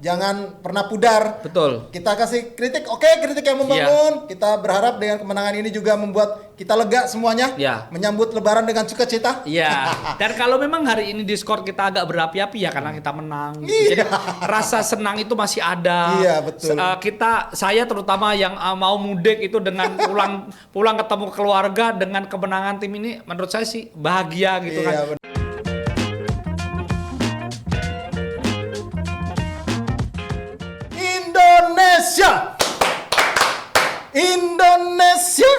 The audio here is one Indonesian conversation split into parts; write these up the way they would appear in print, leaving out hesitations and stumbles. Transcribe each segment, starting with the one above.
jangan pernah pudar. Betul. Kita kasih kritik, oke, kritik yang membangun. Kita berharap dengan kemenangan ini juga membuat kita lega semuanya. Menyambut Lebaran dengan sukacita. Iya. Dan kalau memang hari ini di skor kita agak berapi-api ya karena kita menang. Jadi rasa senang itu masih ada. Iya, betul. Saya terutama yang mau mudik itu dengan pulang ketemu keluarga dengan kemenangan tim ini, menurut saya sih bahagia gitu kan. Indonesia.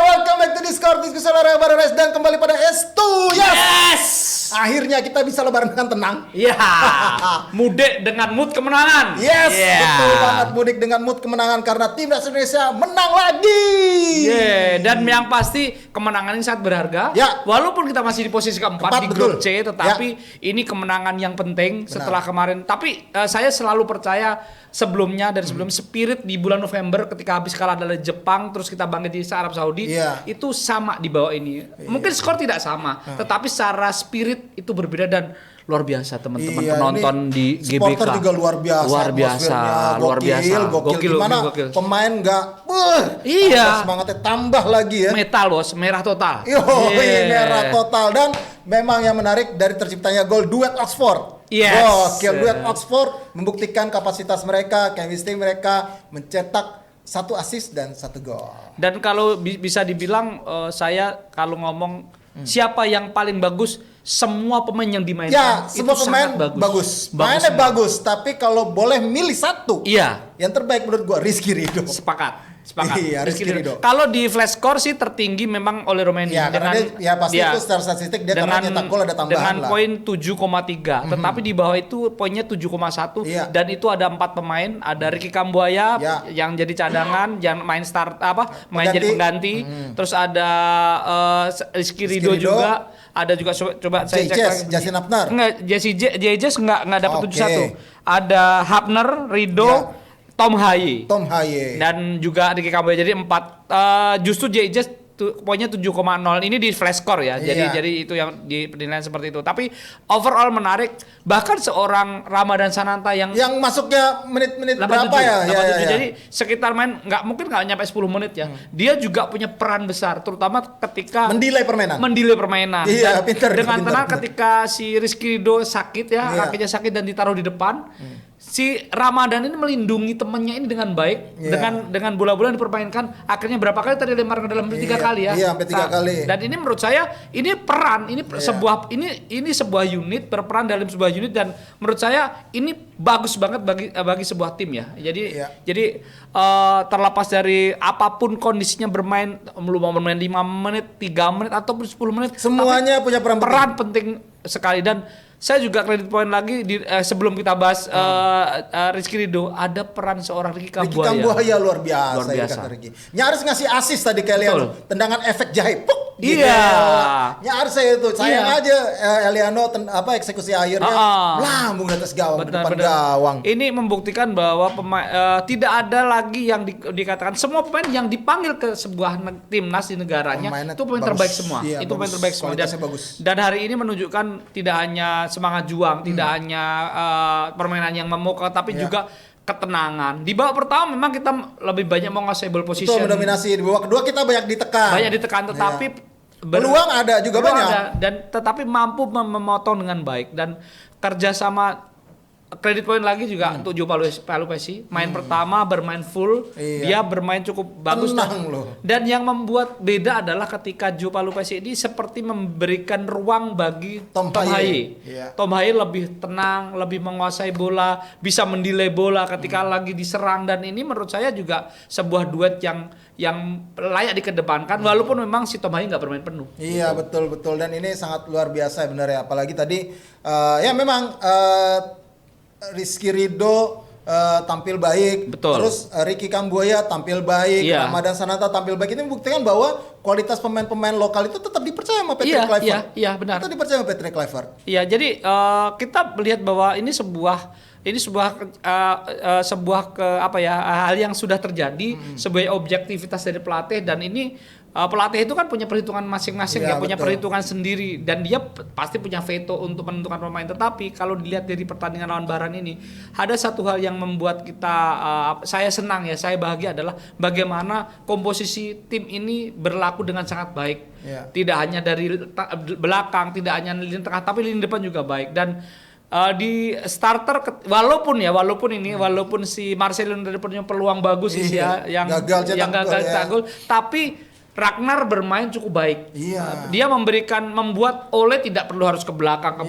Welcome back to Discord diskusi olahraga bareng Res dan kembali pada S2. Yes. Akhirnya kita bisa lebaran dengan tenang. Iya. Mudik dengan mood kemenangan. Yes, betul banget, mudik dengan mood kemenangan karena timnas Indonesia menang lagi. Dan yang pasti kemenangan ini sangat berharga. Walaupun kita masih di posisi keempat di grup C, tetapi ini kemenangan yang penting setelah kemarin. Tapi saya selalu percaya sebelumnya spirit di bulan November ketika habis kalah dari Jepang terus kita bangkit di Arab Saudi itu sama di bawah ini. Mungkin skor tidak sama, tetapi secara spirit itu berbeda dan luar biasa teman-teman penonton di GBK. Supporter juga luar biasa. Gokil. Gimana pemain nggak semangatnya tambah lagi ya. Metal bos, merah total. Merah total. Dan memang yang menarik dari terciptanya gol duet Oxford. Duet Oxford membuktikan kapasitas mereka, chemistry mereka mencetak 1 assist dan 1 gol. Dan kalau bisa dibilang saya kalau ngomong siapa yang paling bagus, semua pemain yang dimainkan semua pemain bagus. Mainnya bagus, tapi kalau boleh milih satu, yang terbaik menurut gua Rizky Ridho. Sepakat. Rizky Ridho. Kalau di flash score sih tertinggi memang oleh Romania. Pasti itu secara statistik dia karena nyetak gol ada tambahan dengan poin 7,3. Tetapi di bawah itu poinnya 7,1 dan itu ada 4 pemain, ada Ricky Kambuaya yang jadi cadangan, yang main jadi pengganti. Terus ada Rizky Ridho juga. Ada juga coba saya cek lagi. Jasin Hapner. Enggak, Jejes enggak dapat 71. Ada Hapner, Ridho, Tom Haye dan juga Ricky Kambuaya, jadi 4. Justru JJ poinnya 7,0. Ini di flash score ya. Jadi itu yang di penilaian seperti itu. Tapi overall menarik. Bahkan seorang Ramadan Sananta yang masuknya menit-menit berapa 87. Jadi sekitar nggak nyampe 10 menit ya. Dia juga punya peran besar terutama ketika mendelay permainan. Pinter. Dengan tenang ketika si Rizky Ridho sakit kakinya sakit dan ditaruh di depan. Si Ramadan ini melindungi temannya ini dengan baik, dengan bola-bola yang dipermainkan, akhirnya berapa kali tadi lempar ke dalam 3 kali ya. Sampai 3 kali. Dan ini menurut saya ini peran, ini sebuah unit berperan dalam sebuah unit dan menurut saya ini bagus banget bagi sebuah tim ya. Jadi terlepas dari apapun kondisinya bermain, mau bermain 5 menit, 3 menit ataupun 10 menit, semuanya punya peran penting sekali. Dan saya juga kredit poin lagi sebelum kita bahas Rizky Ridho, ada peran seorang Ricky Kambuaya. Ricky Kambuaya luar biasa. Nyaris ngasih assist tadi ke Eliano, tendangan efek jahe. Nyaris sayang aja Eliano eksekusi akhirnya melambung di atas gawang, depan gawang. Ini membuktikan bahwa tidak ada lagi yang dikatakan semua pemain yang dipanggil ke sebuah timnas di negaranya itu pemain terbaik semua. Itu pemain terbaik semua. Dan hari ini menunjukkan tidak hanya semangat juang, tidak hanya permainan yang memukau, tapi juga ketenangan. Di babak pertama memang kita lebih banyak menguasai ball position. Betul, mendominasi. Di babak kedua kita banyak ditekan. Tetapi peluang ada juga banyak. Tetapi mampu memotong dengan baik dan kerjasama. Kredit poin lagi juga untuk Joe Palupesi. Main pertama bermain full, dia bermain cukup bagus. Dan yang membuat beda adalah ketika Joe Palupesi ini seperti memberikan ruang bagi Tom Haye. Tom Haye lebih tenang, lebih menguasai bola, bisa mendelay bola ketika lagi diserang, dan ini menurut saya juga sebuah duet yang layak dikedepankan walaupun memang si Tom Haye nggak bermain penuh. Iya, betul dan ini sangat luar biasa benar ya, apalagi tadi memang Rizky Ridho tampil baik. Terus Ricky Kambuaya tampil baik, Ramadan Sananta tampil baik. Ini membuktikan bahwa kualitas pemain-pemain lokal itu tetap dipercaya sama Patrick Kluivert. Iya, benar. Tetap dipercaya sama Patrick Kluivert. Iya, jadi kita melihat bahwa ini sebuah hal yang sudah terjadi, sebuah objektivitas dari pelatih, dan ini pelatih itu kan punya perhitungan masing-masing ya, punya betul. perhitungan sendiri dan dia pasti punya veto untuk menentukan pemain. Tetapi kalau dilihat dari pertandingan lawan Bahrain ini, ada satu hal yang membuat kita saya senang ya, saya bahagia adalah bagaimana komposisi tim ini berlaku dengan sangat baik. Tidak hanya dari belakang, tidak hanya lini tengah, tapi lini depan juga baik. Dan di starter walaupun si Marcelino punya peluang bagus sih ya, yang gagal cetak gol, tapi Ragnar bermain cukup baik. Dia membuat Ole tidak perlu harus ke belakang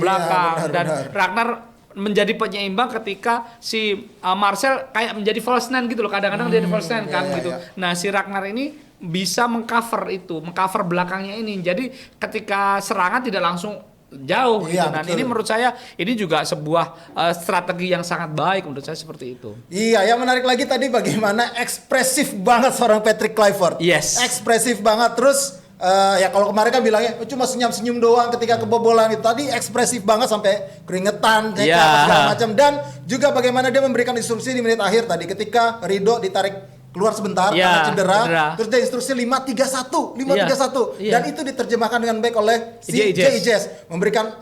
dan Ragnar menjadi penyeimbang ketika si Marcel kayak menjadi false nine gitu loh, kadang-kadang dia false nine kan gitu. Nah, si Ragnar ini bisa mengcover belakangnya ini. Jadi ketika serangan tidak langsung jauh gitu. Dan ini menurut saya ini juga sebuah strategi yang sangat baik menurut saya seperti itu. Iya, yang menarik lagi tadi bagaimana ekspresif banget seorang Patrick Kluivert. Ekspresif banget. Terus ya kalau kemarin kan bilangnya cuma senyum-senyum doang ketika kebobolan itu. Tadi ekspresif banget sampai keringetan, segala macam. Dan juga bagaimana dia memberikan instruksi di menit akhir tadi ketika Ridho ditarik keluar sebentar karena cedera. Terus dia instruksi 5-3-1 dan itu diterjemahkan dengan baik oleh si JIJS, memberikan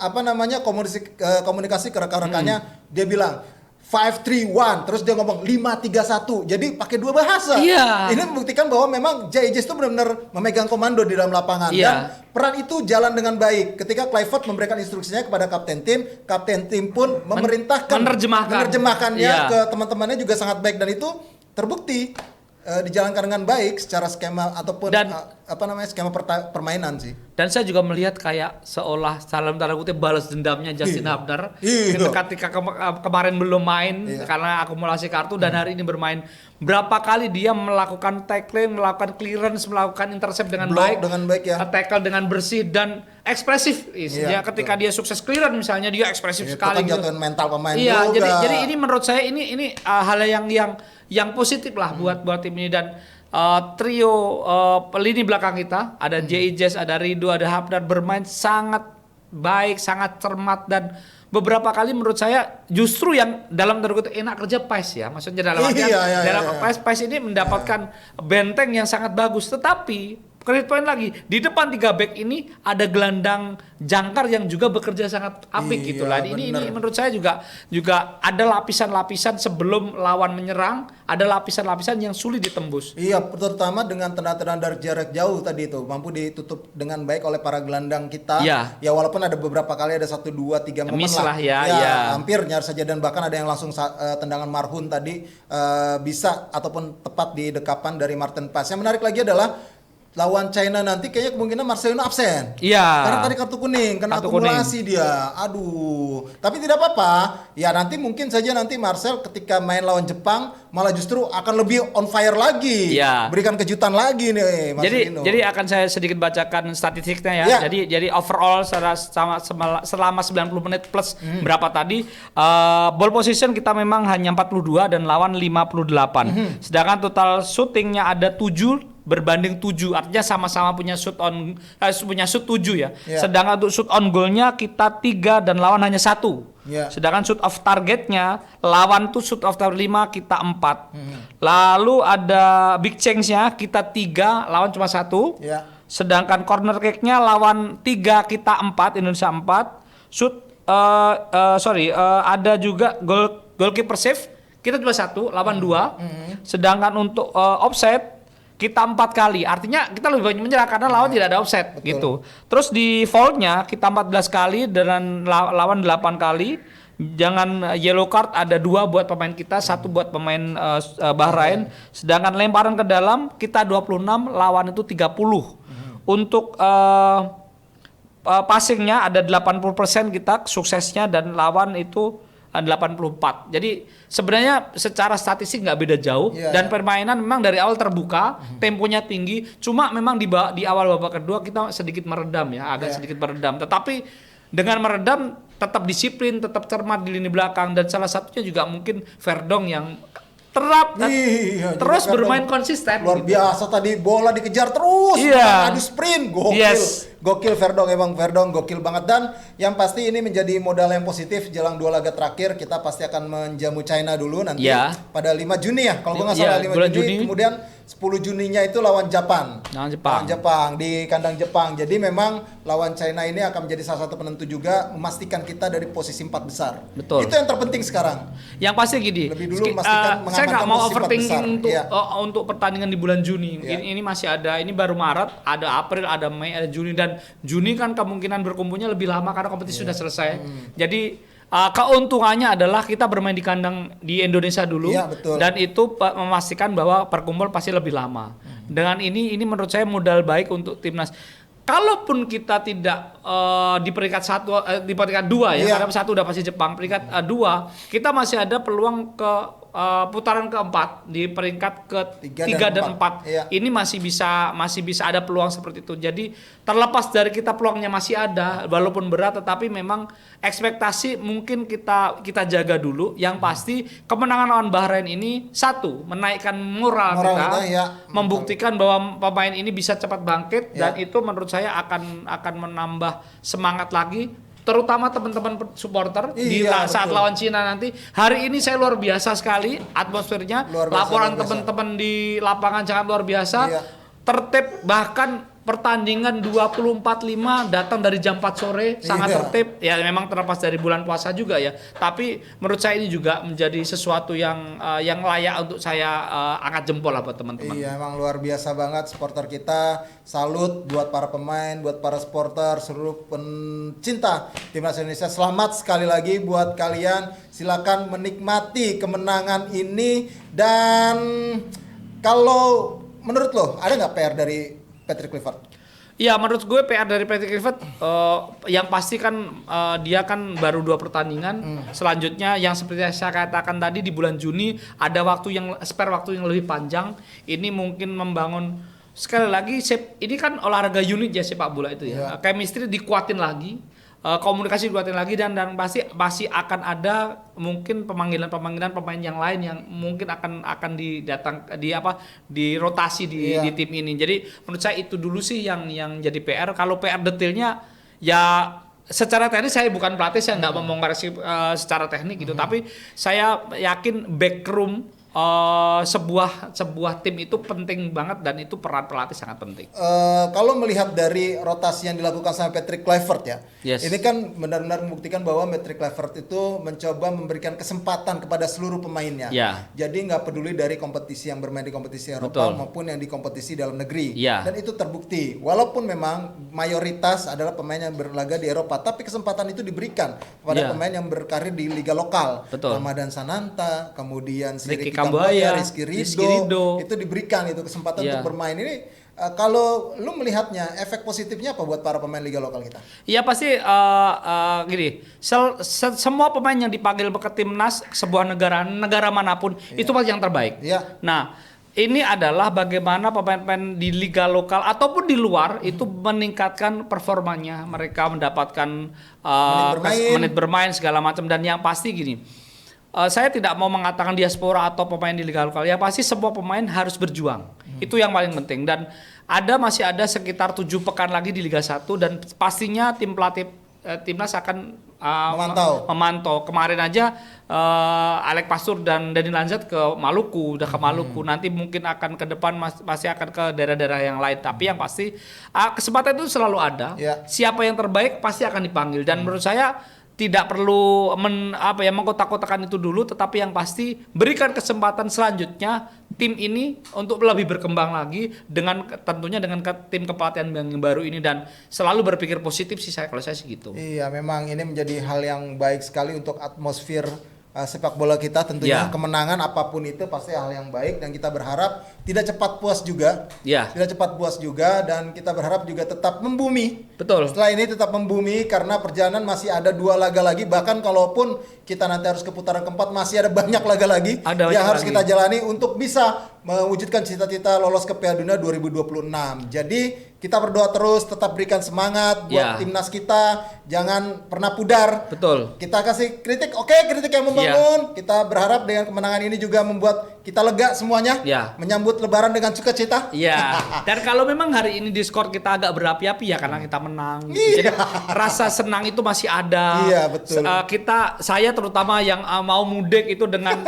komunikasi ke rekan-rekannya. Dia bilang 5-3-1, terus dia ngomong 5-3-1. Jadi pakai dua bahasa. Ini membuktikan bahwa memang JIJS itu benar-benar memegang komando di dalam lapangan dan peran itu jalan dengan baik. Ketika Kluivert memberikan instruksinya kepada kapten tim pun menerjemahkannya ke teman-temannya juga sangat baik, dan itu terbukti dijalankan dengan baik secara skema ataupun skema permainan sih. Dan saya juga melihat kayak seolah salam tanda kutip balas dendamnya Justin Hubner ketika kemarin belum main karena akumulasi kartu dan hari ini bermain. Berapa kali dia melakukan tackling, melakukan clearance, melakukan intercept dengan baik, tackle dengan bersih dan ekspresif. Ketika dia sukses clearance misalnya, dia ekspresif sekali gitu. Jatuhin mental pemain juga. Jadi ini menurut saya ini hal yang positif lah buat tim ini. Dan trio lini belakang kita ada JIJS, ada Ridho, ada Hubner bermain sangat baik, sangat cermat, dan beberapa kali menurut saya justru yang dalam tanda kutip enak kerja PAS ya, maksudnya dalam PAS ini mendapatkan benteng yang sangat bagus. Tetapi kredit poin lagi di depan 3 back ini ada gelandang jangkar yang juga bekerja sangat apik gitu lah. Ini menurut saya juga ada lapisan-lapisan sebelum lawan menyerang, ada lapisan-lapisan yang sulit ditembus. Terutama dengan tendangan dari jarak jauh tadi itu mampu ditutup dengan baik oleh para gelandang kita. Ya walaupun ada beberapa kali ada 1, 2, 3 momen lah. Hampir nyaris saja, dan bahkan ada yang langsung tendangan marhun tadi bisa ataupun tepat di dekapan dari Martin Paes. Yang menarik lagi adalah lawan China nanti kayaknya kemungkinan Marcelino absen. Karena tadi kartu kuning, kena akumulasi dia. Aduh. Tapi tidak apa-apa. Ya nanti mungkin saja nanti Marcel ketika main lawan Jepang malah justru akan lebih on fire lagi. Berikan kejutan lagi nih Marcelino. Jadi akan saya sedikit bacakan statistiknya ya. Jadi overall selama 90 menit plus berapa tadi ball position kita memang hanya 42 dan lawan 58. Sedangkan total shootingnya ada 7 berbanding 7, artinya sama-sama punya shoot 7 ya. Sedangkan untuk shoot on goalnya kita 3 dan lawan hanya 1. Sedangkan shoot off targetnya lawan tuh shoot off target 5, kita 4. Lalu ada big chance-nya kita 3, lawan cuma 1. Sedangkan corner kick-nya lawan 3, kita 4, Indonesia 4. Shoot ada juga goalkeeper save kita cuma 1, lawan 2. Sedangkan untuk offside kita 4 kali, artinya kita lebih banyak menyerang karena lawan tidak ada offset gitu. Terus di foul-nya kita 14 kali dan lawan 8 kali. Jangan yellow card ada 2 buat pemain kita, 1 buat pemain Bahrain. Sedangkan lemparan ke dalam kita 26, lawan itu 30. Untuk passingnya ada 80% kita suksesnya dan lawan itu 84. Jadi sebenarnya secara statistik nggak beda jauh dan permainan memang dari awal terbuka, temponya tinggi. Cuma memang di awal babak kedua kita sedikit meredam ya, agak sedikit meredam. Tetapi dengan meredam tetap disiplin, tetap cermat di lini belakang, dan salah satunya juga mungkin Verdong yang terus bermain konsisten. Luar biasa tadi, bola dikejar terus, adu sprint, gokil. gokil Verdong, emang Verdong gokil banget. Dan yang pasti ini menjadi modal yang positif jelang 2 laga terakhir. Kita pasti akan menjamu China dulu nanti pada 5 Juni ya, kalau gue nggak salah 5 Juni. Kemudian 10 Juninya itu lawan Jepang. Lawan Jepang di kandang Jepang. Jadi memang lawan China ini akan menjadi salah satu penentu juga, memastikan kita dari posisi 4 besar. Betul. Itu yang terpenting sekarang. Yang pasti gini. Lebih dulu memastikan saya nggak mau overthinking untuk pertandingan di bulan Juni. Ini masih ada. Ini baru Maret, ada April, ada Mei, ada Juni, dan Juni kan kemungkinan berkumpulnya lebih lama karena kompetisi sudah selesai. Jadi keuntungannya adalah kita bermain di kandang di Indonesia dulu, dan itu memastikan bahwa perkumpul pasti lebih lama. Dengan ini menurut saya modal baik untuk timnas. Kalaupun kita tidak di peringkat 1, di peringkat 2 ya, karena 1 udah pasti Jepang, peringkat 2 kita masih ada peluang ke putaran keempat di peringkat ke-3 dan 4. Ini masih bisa ada peluang seperti itu. Jadi terlepas dari kita peluangnya masih ada, walaupun berat, tetapi memang ekspektasi mungkin kita jaga dulu. Yang pasti kemenangan lawan Bahrain ini menaikkan moral kita, membuktikan bahwa pemain ini bisa cepat bangkit, dan itu menurut saya akan menambah semangat lagi, terutama teman-teman supporter saat lawan Cina nanti. Hari ini saya luar biasa sekali atmosfernya, laporan teman-teman di lapangan sangat luar biasa, tertib, bahkan pertandingan 24-5 datang dari jam 4 sore, sangat tertib. Ya memang terlepas dari bulan puasa juga ya, tapi menurut saya ini juga menjadi sesuatu yang layak untuk saya angkat jempol lah buat teman-teman. Iya, emang luar biasa banget supporter kita. Salut buat para pemain, buat para supporter, seluruh pencinta timnas Indonesia. Selamat sekali lagi buat kalian. Silakan menikmati kemenangan ini. Dan kalau menurut lo ada nggak PR dari Patrick Kluivert? Ya, menurut gue PR dari Patrick Kluivert yang pasti kan dia kan baru 2 pertandingan. Selanjutnya yang seperti saya katakan tadi, di bulan Juni ada spare waktu yang lebih panjang. Ini mungkin membangun, sekali lagi ini kan olahraga unit ya sepak bola itu ya. Chemistry dikuatin lagi, komunikasi dikuatin lagi, dan pasti akan ada mungkin pemanggilan pemain yang lain yang mungkin akan di rotasi di tim ini. Jadi menurut saya itu dulu sih yang jadi PR. Kalau PR detailnya ya, secara teknis saya bukan pelatih, saya nggak membongkar secara teknik gitu, tapi saya yakin backroom sebuah tim itu penting banget, dan itu peran pelatih sangat penting. Kalau melihat dari rotasi yang dilakukan sama Patrick Kluivert ya, ini kan benar-benar membuktikan bahwa Patrick Kluivert itu mencoba memberikan kesempatan kepada seluruh pemainnya. Jadi nggak peduli dari kompetisi yang bermain di kompetisi Eropa maupun yang di kompetisi dalam negeri. Dan itu terbukti. Walaupun memang mayoritas adalah pemain yang berlaga di Eropa, tapi kesempatan itu diberikan kepada pemain yang berkarir di liga lokal. Ramadan Sananta, kemudian Ricky Kambuaya, Rizky Ridho, itu diberikan itu kesempatan untuk bermain. Ini kalau lu melihatnya, efek positifnya apa buat para pemain liga lokal kita? Iya pasti gini, semua pemain yang dipanggil ke timnas sebuah negara manapun itu pasti yang terbaik. Nah, ini adalah bagaimana pemain-pemain di liga lokal ataupun di luar itu meningkatkan performanya, mereka mendapatkan menit bermain segala macam. Dan yang pasti gini, saya tidak mau mengatakan diaspora atau pemain di liga lokal. Ya pasti semua pemain harus berjuang. Itu yang paling penting. Dan masih ada sekitar 7 pekan lagi di Liga 1, dan pastinya tim pelatih timnas akan memantau. Kemarin aja Alex Pastur dan Dani Lanzat ke Maluku, udah ke Maluku. Nanti mungkin akan ke depan masih akan ke daerah-daerah yang lain. Tapi yang pasti kesempatan itu selalu ada. Siapa yang terbaik pasti akan dipanggil. Dan menurut saya tidak perlu mengkotak-kotakan itu dulu, tetapi yang pasti berikan kesempatan selanjutnya tim ini untuk lebih berkembang lagi tentunya dengan tim kepelatihan yang baru ini, dan selalu berpikir positif sih kalau saya sih gitu. Iya, memang ini menjadi hal yang baik sekali untuk atmosfer sepak bola kita tentunya. Kemenangan apapun itu pasti hal yang baik, dan kita berharap tidak cepat puas juga, dan kita berharap juga tetap membumi. Betul. Setelah ini tetap membumi, karena perjalanan masih ada 2 laga lagi. Bahkan kalaupun kita nanti harus ke putaran keempat, masih ada banyak laga lagi yang harus kita jalani untuk bisa mewujudkan cita-cita lolos ke Piala Dunia 2026. Jadi kita berdoa terus, tetap berikan semangat buat timnas kita, jangan pernah pudar. Betul. Kita kasih kritik, kritik yang membangun. Kita berharap dengan kemenangan ini juga membuat kita lega semuanya, menyambut Lebaran dengan sukacita. Iya. Dan kalau memang hari ini di skor kita agak berapi-api ya karena kita menang. Jadi rasa senang itu masih ada. Iya, betul. Saya terutama yang mau mudik itu dengan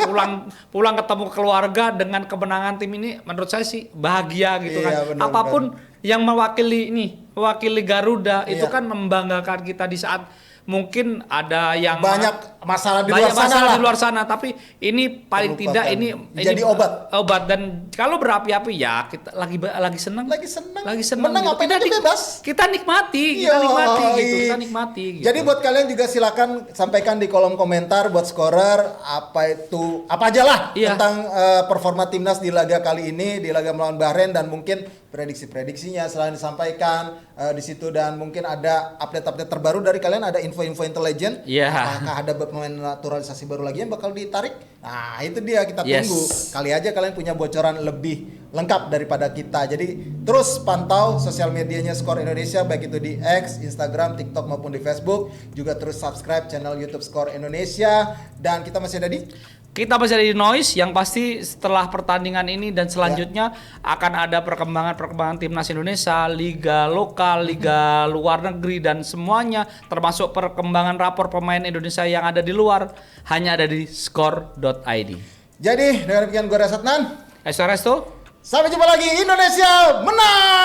pulang ketemu keluarga dengan kemenangan tim ini, menurut saya sih bahagia gitu kan. Apapun yang mewakili Garuda itu kan membanggakan kita di saat mungkin ada yang banyak masalah di luar sana, tapi ini paling tidak ini jadi obat. Dan kalau berapi-api ya kita lagi senang menang gitu. Apa kita bebas, kita nikmati gitu. Jadi buat kalian juga silakan sampaikan di kolom komentar buat scorer apa aja lah tentang performa timnas di laga kali ini, di laga melawan Bahrain, dan mungkin prediksi-prediksinya selain disampaikan di situ, dan mungkin ada update-update terbaru dari kalian, ada info-info intelijen. Apakah ada pemain naturalisasi baru lagi yang bakal ditarik? Nah, itu dia, kita tunggu. Kali aja kalian punya bocoran lebih lengkap daripada kita. Jadi terus pantau sosial medianya Skor Indonesia, baik itu di X, Instagram, TikTok maupun di Facebook. Juga terus subscribe channel YouTube Skor Indonesia, dan kita masih ada di Noise. Yang pasti setelah pertandingan ini dan selanjutnya akan ada perkembangan timnas Indonesia, liga lokal, liga luar negeri, dan semuanya termasuk perkembangan rapor pemain Indonesia yang ada di luar hanya ada di skor.id. Jadi dengan demikian gue Rasatnan, Resto. sampai jumpa lagi. Indonesia menang.